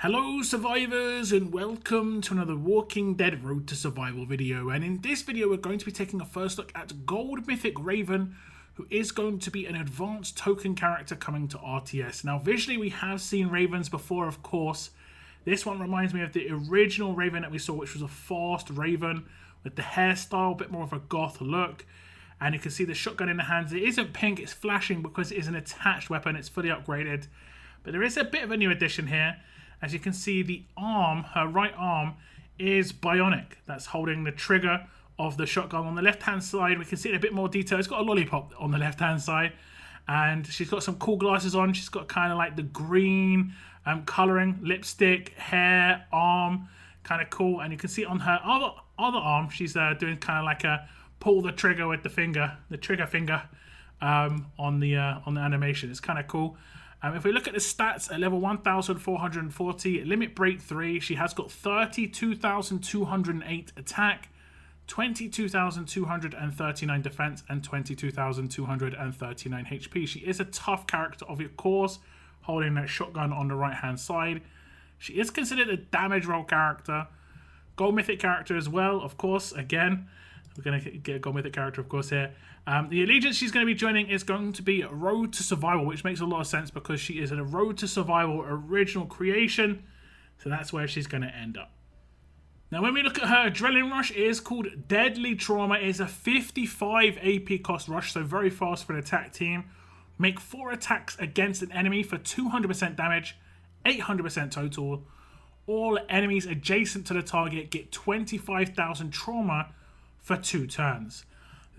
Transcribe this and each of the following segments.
Hello survivors and welcome to another Walking Dead Road to Survival video, and in this video we're going to be taking a first look at Gold Mythic Raven, who is going to be an advanced token character coming to RTS. Now visually we have seen Ravens before, of course. This one reminds me of the original Raven that we saw, which was a fast Raven with the hairstyle, a bit more of a goth look. And you can see the shotgun in the hands. It isn't pink, it's flashing because it is an attached weapon, it's fully upgraded. But there is a bit of a new addition here. As you can see, the arm, her right arm, is bionic. That's holding the trigger of the shotgun. On the left-hand side, we can see it in a bit more detail. It's got a lollipop on the left-hand side. And she's got some cool glasses on. She's got kind of like the green colouring, lipstick, hair, arm, kind of cool. And you can see on her other arm, she's doing kind of like a pull the trigger with the finger, the trigger finger on the animation. It's kind of cool. If we look at the stats, at level 1,440, limit break 3, she has got 32,208 attack, 22,239 defense, and 22,239 HP. She is a tough character, of course, holding that shotgun on the right-hand side. She is considered a damage roll character, Gold Mythic character as well, of course, again. We're going to get a Gold Mythic character, of course, here. The allegiance she's going to be joining is going to be Road to Survival, which makes a lot of sense because she is a Road to Survival original creation. So that's where she's going to end up. Now, when we look at her Adrenaline Rush, it is called Deadly Trauma. It is a 55 AP cost rush, so very fast for an attack team. Make 4 attacks against an enemy for 200% damage, 800% total. All enemies adjacent to the target get 25,000 trauma for 2 turns.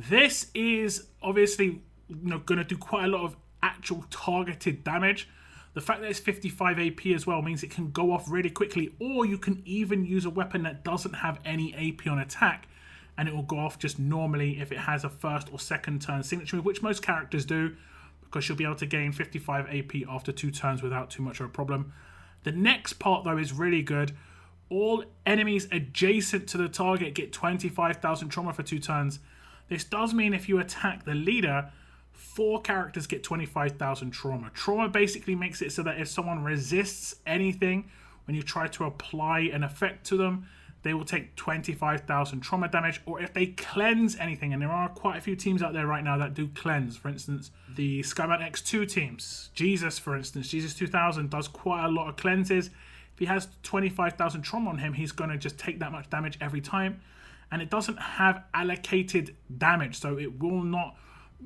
This is obviously going to do quite a lot of actual targeted damage. The fact that it's 55 AP as well means it can go off really quickly, or you can even use a weapon that doesn't have any AP on attack and it will go off just normally if it has a first or second turn signature, which most characters do, because you'll be able to gain 55 AP after 2 turns without too much of a problem. The next part though is really good. All enemies adjacent to the target get 25,000 trauma for 2 turns. This does mean if you attack the leader, 4 characters get 25,000 trauma. Trauma basically makes it so that if someone resists anything, when you try to apply an effect to them, they will take 25,000 trauma damage. Or if they cleanse anything, and there are quite a few teams out there right now that do cleanse. For instance, the Skybound X2 teams. Jesus, for instance, Jesus 2000 does quite a lot of cleanses. If he has 25,000 trauma on him, he's going to just take that much damage every time. And it doesn't have allocated damage, so it will not,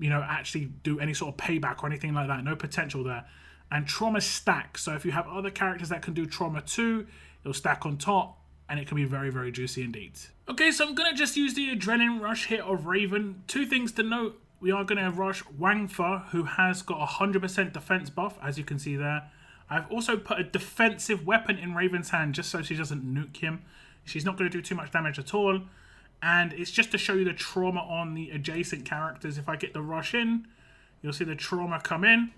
actually do any sort of payback or anything like that. No potential there. And trauma stacks, so if you have other characters that can do trauma too, it'll stack on top, and it can be very, very juicy indeed. Okay, so I'm going to just use the Adrenaline Rush here of Raven. 2 things to note. We are going to rush Wangfa, who has got 100% defense buff, as you can see there. I've also put a defensive weapon in Raven's hand just so she doesn't nuke him. She's not going to do too much damage at all. And it's just to show you the trauma on the adjacent characters. If I get the rush in, you'll see the trauma come in.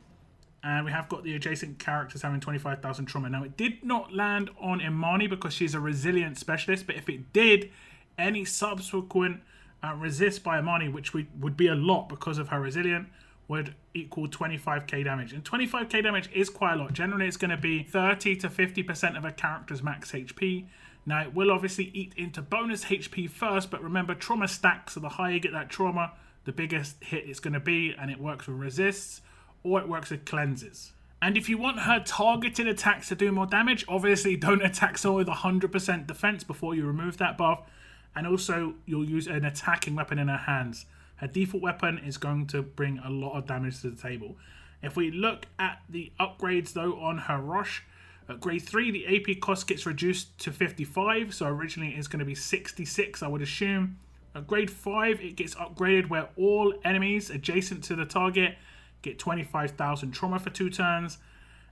And we have got the adjacent characters having 25,000 trauma. Now, it did not land on Imani because she's a resilient specialist. But if it did, any subsequent resist by Imani, which would be a lot because of her resilient, would equal 25k damage. And 25k damage is quite a lot. Generally, it's going to be 30 to 50% of a character's max HP. Now, it will obviously eat into bonus HP first, but remember, trauma stacks, so the higher you get that trauma, the biggest hit it's going to be, and it works with resists, or it works with cleanses. And if you want her targeted attacks to do more damage, obviously don't attack someone with 100% defense before you remove that buff, and also you'll use an attacking weapon in her hands. Her default weapon is going to bring a lot of damage to the table. If we look at the upgrades though on her rush, at grade 3 the AP cost gets reduced to 55, so originally it's going to be 66 I would assume. At grade 5 it gets upgraded where all enemies adjacent to the target get 25,000 trauma for 2 turns.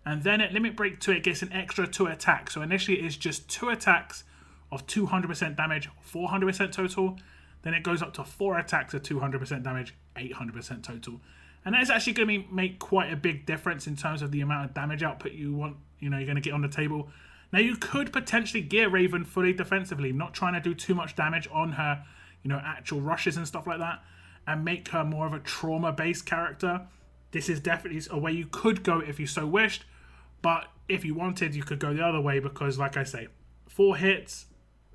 And then at limit break 2 it gets an extra 2 attacks, so initially it's just 2 attacks of 200% damage, 400% total. Then it goes up to 4 attacks of 200% damage, 800% total. And that's actually going to make quite a big difference in terms of the amount of damage output you want, you're going to get on the table. Now, you could potentially gear Raven fully defensively, not trying to do too much damage on her, actual rushes and stuff like that, and make her more of a trauma-based character. This is definitely a way you could go if you so wished. But if you wanted, you could go the other way because, like I say, 4 hits,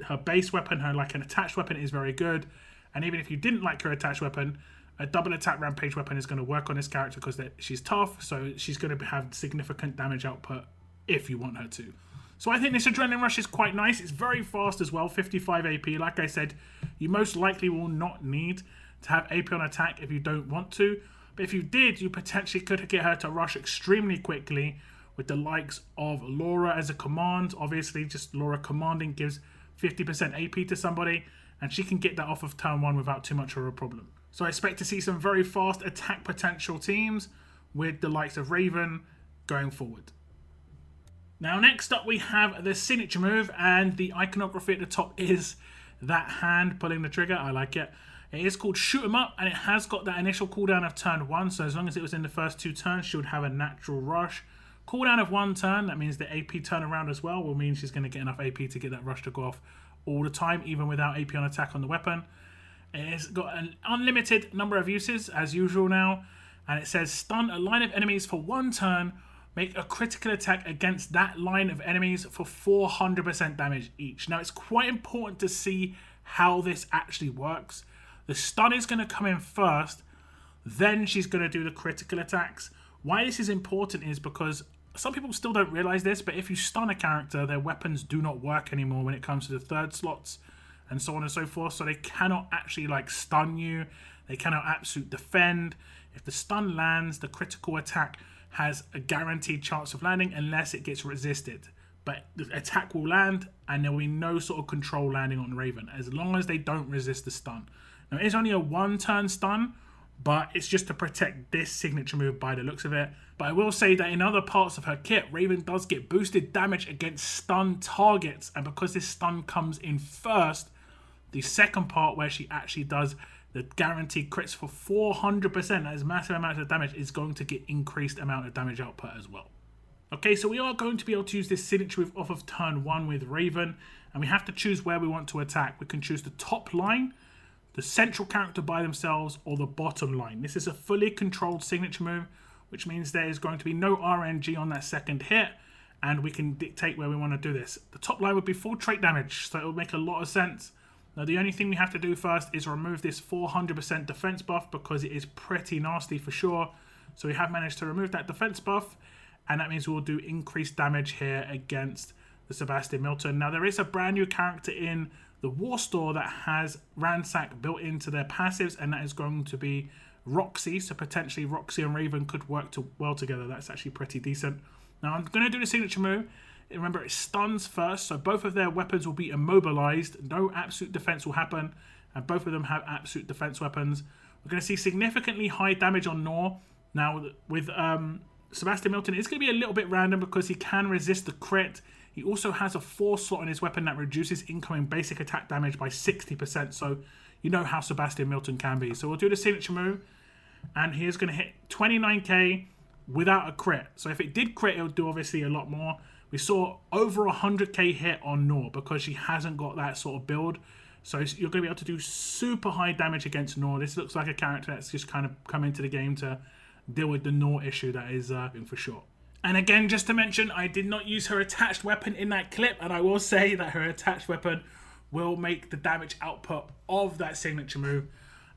her base weapon, her like an attached weapon is very good. And even if you didn't like her attached weapon, a double attack rampage weapon is going to work on this character because she's tough, so she's going to have significant damage output if you want her to. So I think this Adrenaline Rush is quite nice. It's very fast as well, 55 AP. Like I said, you most likely will not need to have AP on attack if you don't want to. But if you did, you potentially could get her to rush extremely quickly with the likes of Laura as a command. Obviously, just Laura commanding gives 50% AP to somebody, and she can get that off of turn 1 without too much of a problem. So I expect to see some very fast attack potential teams with the likes of Raven going forward. Now next up we have the signature move, and the iconography at the top is that hand pulling the trigger. I like it. It is called Shoot 'em Up, and it has got that initial cooldown of turn 1, so as long as it was in the first 2 turns, she would have a natural rush. Cooldown of 1 turn, that means the AP turnaround as well will mean she's going to get enough AP to get that rush to go off all the time, even without AP on attack on the weapon. It's got an unlimited number of uses, as usual now, and it says stun a line of enemies for 1 turn, make a critical attack against that line of enemies for 400% damage each. Now, it's quite important to see how this actually works. The stun is going to come in first, then she's going to do the critical attacks. Why this is important is because some people still don't realize this, but if you stun a character, their weapons do not work anymore when it comes to the third slots and so on and so forth. So they cannot actually like stun you. They cannot absolute defend. If the stun lands, the critical attack has a guaranteed chance of landing unless it gets resisted. But the attack will land and there will be no sort of control landing on Raven as long as they don't resist the stun. Now, it is only a 1 turn stun, but it's just to protect this signature move by the looks of it. But I will say that in other parts of her kit, Raven does get boosted damage against stun targets, and because this stun comes in first, the second part where she actually does the guaranteed crits for 400%, that is massive amounts of damage, is going to get increased amount of damage output as well. Okay, so we are going to be able to use this signature move off of turn 1 with Raven, and we have to choose where we want to attack. We can choose the top line, the central character by themselves, or the bottom line. This is a fully controlled signature move, which means there is going to be no RNG on that second hit, and we can dictate where we want to do this. The top line would be full trait damage, so it would make a lot of sense. Now, the only thing we have to do first is remove this 400% defense buff because it is pretty nasty for sure. So we have managed to remove that defense buff, and that means we'll do increased damage here against the Sebastian Milton. Now, there is a brand new character in the War Store that has Ransack built into their passives, and that is going to be Roxy. So potentially Roxy and Raven could work well together. That's actually pretty decent. Now, I'm going to do the signature move. Remember, it stuns first, so both of their weapons will be immobilized. No absolute defense will happen, and both of them have absolute defense weapons. We're going to see significantly high damage on Noor. Now, with Sebastian Milton, it's going to be a little bit random because he can resist the crit. He also has a 4 slot on his weapon that reduces incoming basic attack damage by 60%, so you know how Sebastian Milton can be. So we'll do the signature move, and he is going to hit 29k without a crit. So if it did crit, it would do obviously a lot more. We saw over 100k hit on Noor because she hasn't got that sort of build. So you're going to be able to do super high damage against Noor. This looks like a character that's just kind of come into the game to deal with the Noor issue that is for sure. And again, just to mention, I did not use her attached weapon in that clip, and I will say that her attached weapon will make the damage output of that signature move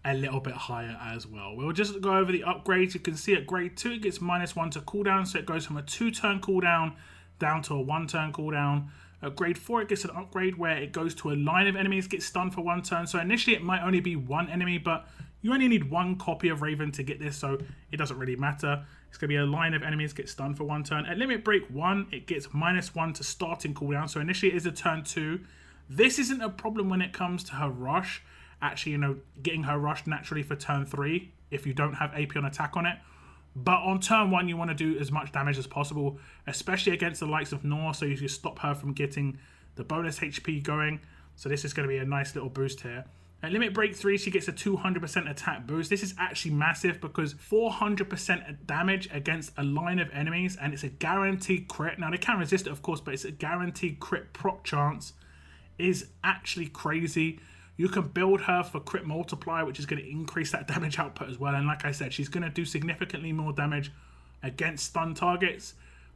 a little bit higher as well. We'll just go over the upgrades. You can see at grade 2 it gets -1 to cooldown, so it goes from a 2-turn cooldown down to a 1-turn cooldown. At grade 4 it gets an upgrade where it goes to a line of enemies gets stunned for 1 turn. So initially it might only be 1 enemy, but you only need 1 copy of Raven to get this, so it doesn't really matter. It's going to be a line of enemies get stunned for 1 turn. At limit break 1 it gets -1 to starting cooldown, so initially it is a turn 2. This isn't a problem when it comes to her rush. Actually, you know, getting her rush naturally for turn 3 if you don't have AP on attack on it. But on turn 1, you want to do as much damage as possible, especially against the likes of Noor, so you can stop her from getting the bonus HP going. So this is going to be a nice little boost here. At limit break 3, she gets a 200% attack boost. This is actually massive because 400% damage against a line of enemies, and it's a guaranteed crit. Now, they can resist it, of course, but it's a guaranteed crit proc chance is actually crazy. You can build her for crit multiplier, which is going to increase that damage output as well. And like I said, she's going to do significantly more damage against stun targets,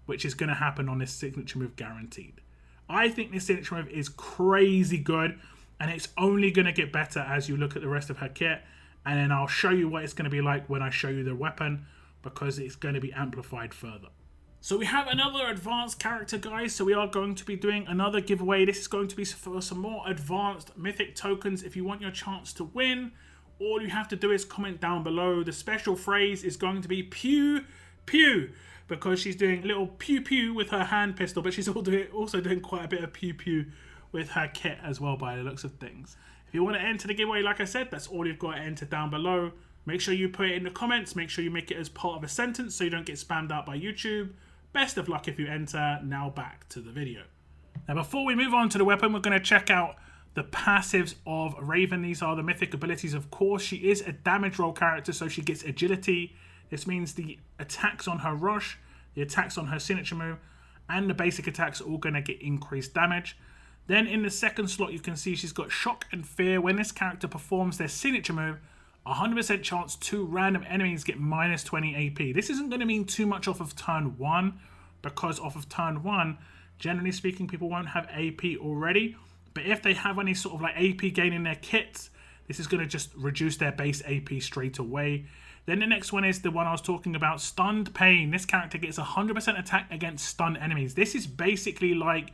which is going to happen on this signature move guaranteed. I think this signature move is crazy good, and it's only going to get better as you look at the rest of her kit. And then I'll show you what it's going to be like when I show you the weapon, because it's going to be amplified further. So we have another advanced character, guys. So we are going to be doing another giveaway. This is going to be for some more advanced Mythic tokens. If you want your chance to win, all you have to do is comment down below. The special phrase is going to be pew, pew, because she's doing a little pew, pew with her hand pistol, but she's also doing quite a bit of pew, pew with her kit as well, by the looks of things. If you want to enter the giveaway, like I said, that's all you've got to enter down below. Make sure you put it in the comments. Make sure you make it as part of a sentence so you don't get spammed out by YouTube. Best of luck if you enter. Now back to the video. Now before we move on to the weapon, we're going to check out the passives of Raven. These are the mythic abilities, of course. She is a damage roll character, so she gets agility. This means the attacks on her rush, the attacks on her signature move, and the basic attacks are all going to get increased damage. Then in the second slot, you can see she's got shock and fear. When this character performs their signature move, 100% chance 2 random enemies get minus 20 AP. This isn't going to mean too much off of turn 1, because off of turn 1, generally speaking, people won't have AP already. But if they have any sort of like AP gain in their kits, this is going to just reduce their base AP straight away. Then the next one is the one I was talking about, Stunned Pain. This character gets 100% attack against stunned enemies. This is basically like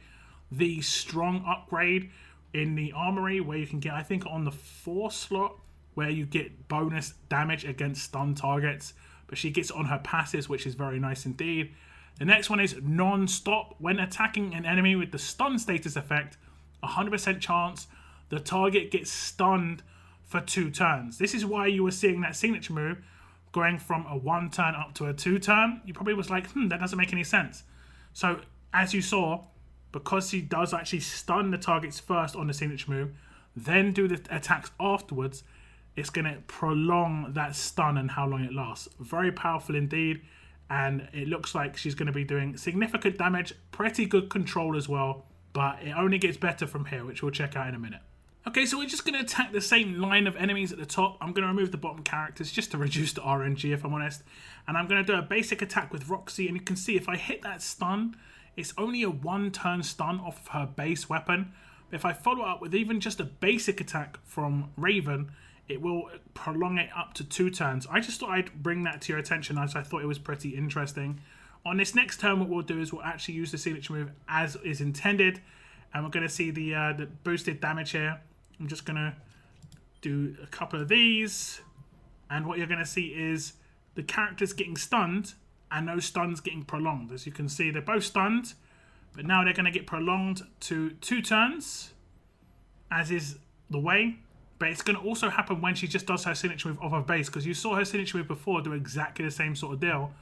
the strong upgrade in the armory, where you can get, I think, on the 4 slot, where you get bonus damage against stun targets, but she gets it on her passives, which is very nice indeed. The next one is Non-Stop. When attacking an enemy with the stun status effect, 100% chance the target gets stunned for 2 turns. This is why you were seeing that signature move going from a 1 turn up to a 2 turn. You probably was like, that doesn't make any sense. So as you saw, because she does actually stun the targets first on the signature move, then do the attacks afterwards, it's going to prolong that stun and how long it lasts. Very powerful indeed, and it looks like she's going to be doing significant damage, pretty good control as well, but it only gets better from here, which we'll check out in a minute. Okay, so we're just going to attack the same line of enemies at the top. I'm going to remove the bottom characters just to reduce the RNG, if I'm honest, and I'm going to do a basic attack with Roxy, and you can see if I hit that stun, it's only a 1 turn stun off of her base weapon. But if I follow up with even just a basic attack from Raven, it will prolong it up to 2 turns. I just thought I'd bring that to your attention, as I thought it was pretty interesting. On this next turn, what we'll do is we'll actually use the signature move as is intended, and we're going to see the boosted damage here. I'm just going to do a couple of these, and what you're going to see is the characters getting stunned, and those stuns getting prolonged. As you can see, they're both stunned, but now they're going to get prolonged to 2 turns, as is the way. But it's going to also happen when she just does her signature move off her base, because you saw her signature move before do exactly the same sort of deal.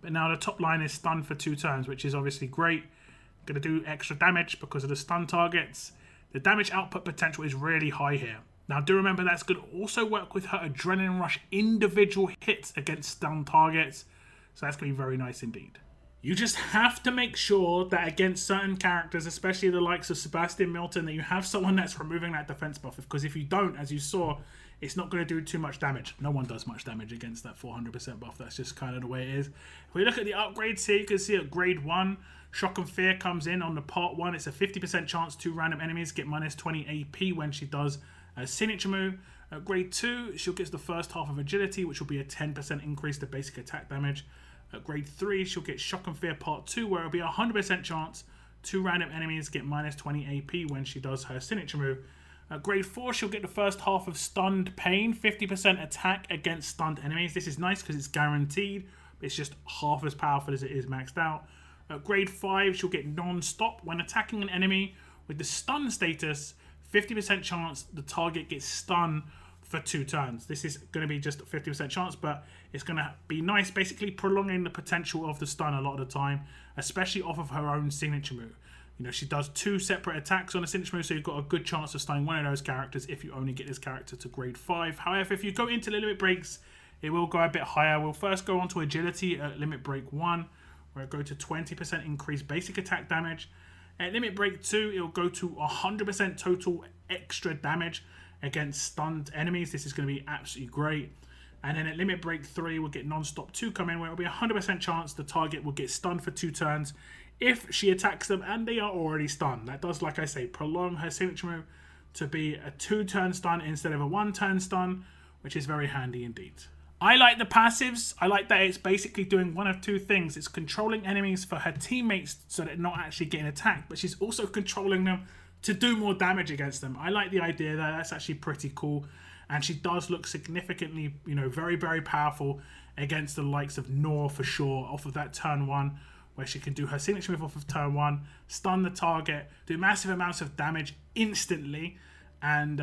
But now the top line is stunned for 2 turns, which is obviously great. Going to do extra damage because of the stun targets. The damage output potential is really high here. Now do remember that's going to also work with her Adrenaline Rush individual hits against stun targets. So that's going to be very nice indeed. You just have to make sure that against certain characters, especially the likes of Sebastian Milton, that you have someone that's removing that defense buff. Because if you don't, as you saw, it's not going to do too much damage. No one does much damage against that 400% buff. That's just kind of the way it is. If we look at the upgrades here, you can see at grade 1, Shock and Fear comes in on the part 1. It's a 50% chance 2 random enemies get minus 20 AP when she does a signature move. At grade 2, she'll get the first half of agility, which will be a 10% increase to basic attack damage. At grade 3, she'll get Shock and Fear part 2, where it'll be a 100% chance 2 random enemies get minus 20 AP when she does her signature move. At grade 4, she'll get the first half of Stunned Pain, 50% attack against stunned enemies. This is nice because it's guaranteed, but it's just half as powerful as it is maxed out. At grade 5, she'll get Non-Stop. When attacking an enemy with the stun status, 50% chance the target gets stunned for 2 turns. This is going to be just a 50% chance, but it's going to be nice, basically prolonging the potential of the stun a lot of the time, especially off of her own signature move. You know, she does 2 separate attacks on a signature move, so you've got a good chance of stunning one of those characters if you only get this character to grade 5. However, if you go into the limit breaks, it will go a bit higher. We'll first go on to agility at limit break 1, where it'll go to 20% increased basic attack damage. At limit break 2, it'll go to 100% total extra damage against stunned enemies. This is going to be absolutely great. And then at limit break 3, we'll get non-stop 2 come in, where it'll be a 100% chance the target will get stunned for 2 turns if she attacks them and they are already stunned. That does, like I say, prolong her signature move to be a 2-turn stun instead of a 1-turn stun, which is very handy indeed. I like the passives. I like that it's basically doing one of 2 things. It's controlling enemies for her teammates so they're not actually getting attacked, but she's also controlling them to do more damage against them. I like the idea there. That's actually pretty cool. And she does look significantly, very, very powerful against the likes of Noor for sure, off of that turn 1, where she can do her signature move off of turn 1, stun the target, do massive amounts of damage instantly. And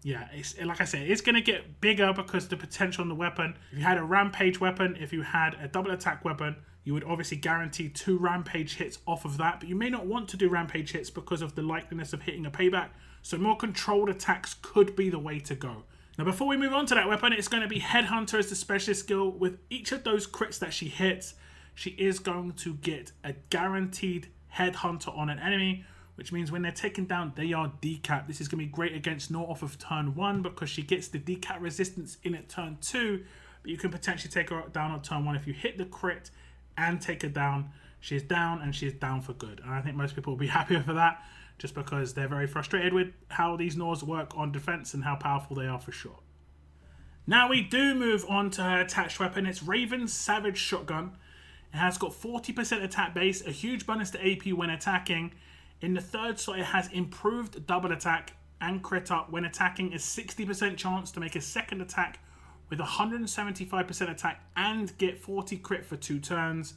yeah, it's, like I said, it's going to get bigger because the potential on the weapon. If you had a rampage weapon, if you had a double attack weapon, you would obviously guarantee 2 rampage hits off of that. But you may not want to do rampage hits because of the likeliness of hitting a payback. So more controlled attacks could be the way to go. Now, before we move on to that weapon, it's going to be Headhunter as the specialist skill. With each of those crits that she hits, she is going to get a guaranteed Headhunter on an enemy, which means when they're taken down, they are decapped. This is going to be great against Noor off of turn 1 because she gets the decap resistance in at turn 2, but you can potentially take her down on turn 1 if you hit the crit and take her down. She is down, and she is down for good. And I think most people will be happier for that, just because they're very frustrated with how these Noors work on defense and how powerful they are for sure. Now we do move on to her attached weapon. It's Raven's Savage Shotgun. It has got 40% attack base, a huge bonus to AP when attacking. In the 3rd slot, it has improved double attack and crit up. When attacking, a 60% chance to make a 2nd attack with 175% attack and get 40 crit for 2 turns.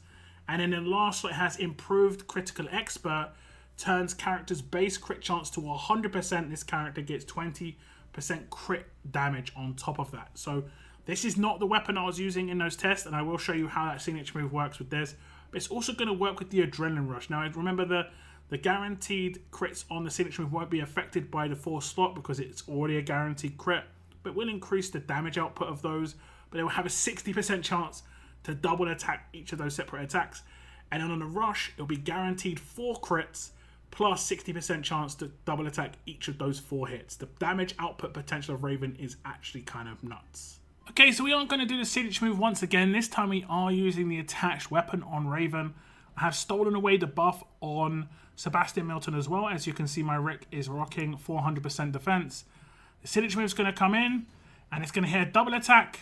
And in the last slot, it has improved critical expert. Turns character's base crit chance to 100%. This character gets 20% crit damage on top of that. So this is not the weapon I was using in those tests, and I will show you how that signature move works with this. But it's also going to work with the Adrenaline Rush. Now, remember the guaranteed crits on the signature move won't be affected by the 4th slot because it's already a guaranteed crit, but will increase the damage output of those. But they will have a 60% chance to double attack each of those separate attacks. And then on the rush, it'll be guaranteed 4 crits plus 60% chance to double attack each of those 4 hits. The damage output potential of Raven is actually kind of nuts. Okay, so we aren't going to do the signature move once again. This time we are using the attached weapon on Raven. I have stolen away the buff on Sebastian Milton as well. As you can see, my Rick is rocking 400% defense. The signature move is going to come in, and it's going to hit a double attack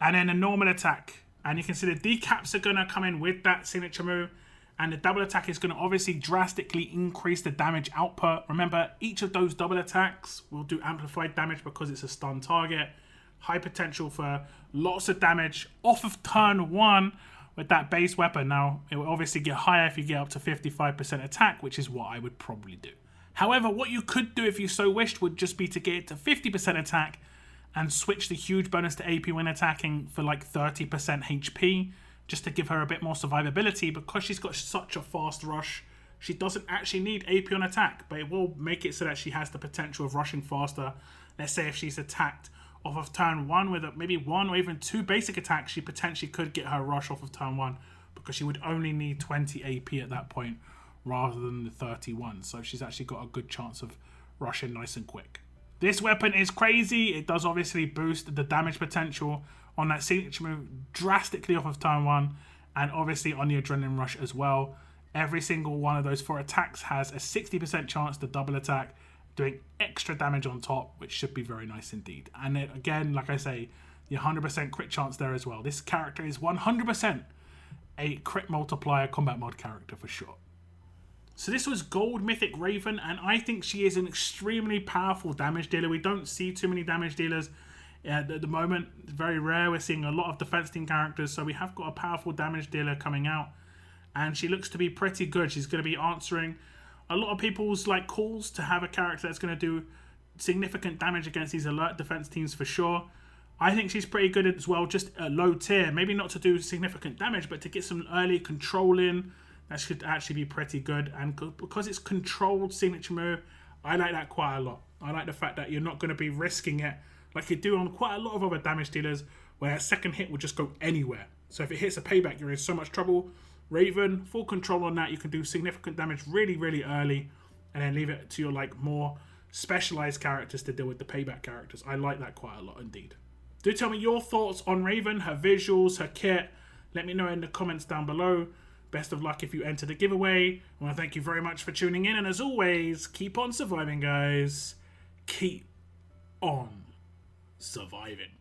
and then a normal attack. And you can see the decaps are going to come in with that signature move. And the double attack is going to obviously drastically increase the damage output. Remember, each of those double attacks will do amplified damage because it's a stun target. High potential for lots of damage off of turn 1 with that base weapon. Now, it will obviously get higher if you get up to 55% attack, which is what I would probably do. However, what you could do if you so wished would just be to get it to 50% attack and switch the huge bonus to AP when attacking for like 30% HP, just to give her a bit more survivability. Because she's got such a fast rush, she doesn't actually need AP on attack, but it will make it so that she has the potential of rushing faster. Let's say if she's attacked off of turn 1 with maybe 1 or even 2 basic attacks, she potentially could get her rush off of turn 1 because she would only need 20 AP at that point rather than the 31. So she's actually got a good chance of rushing nice and quick. This weapon is crazy. It does obviously boost the damage potential on that signature move drastically off of turn 1, and obviously on the Adrenaline Rush as well. Every single one of those 4 attacks has a 60% chance to double attack, doing extra damage on top, which should be very nice indeed. And it, again, like I say, the 100% crit chance there as well. This character is 100% a crit multiplier combat mod character for sure. So this was Gold Mythic Raven, and I think she is an extremely powerful damage dealer. We don't see too many damage dealers at the moment. It's very rare. We're seeing a lot of defense team characters, so we have got a powerful damage dealer coming out, and she looks to be pretty good. She's going to be answering a lot of people's calls to have a character that's going to do significant damage against these alert defense teams for sure. I think she's pretty good as well, just a low tier. Maybe not to do significant damage, but to get some early control in. That should actually be pretty good. And because it's controlled signature move, I like that quite a lot. I like the fact that you're not going to be risking it like you do on quite a lot of other damage dealers, where a second hit will just go anywhere. So if it hits a payback, you're in so much trouble. Raven, full control on that. You can do significant damage really, really early, and then leave it to your more specialized characters to deal with the payback characters. I like that quite a lot indeed. Do tell me your thoughts on Raven, her visuals, her kit. Let me know in the comments down below. Best of luck if you enter the giveaway. I want to thank you very much for tuning in. And as always, keep on surviving, guys. Keep on surviving.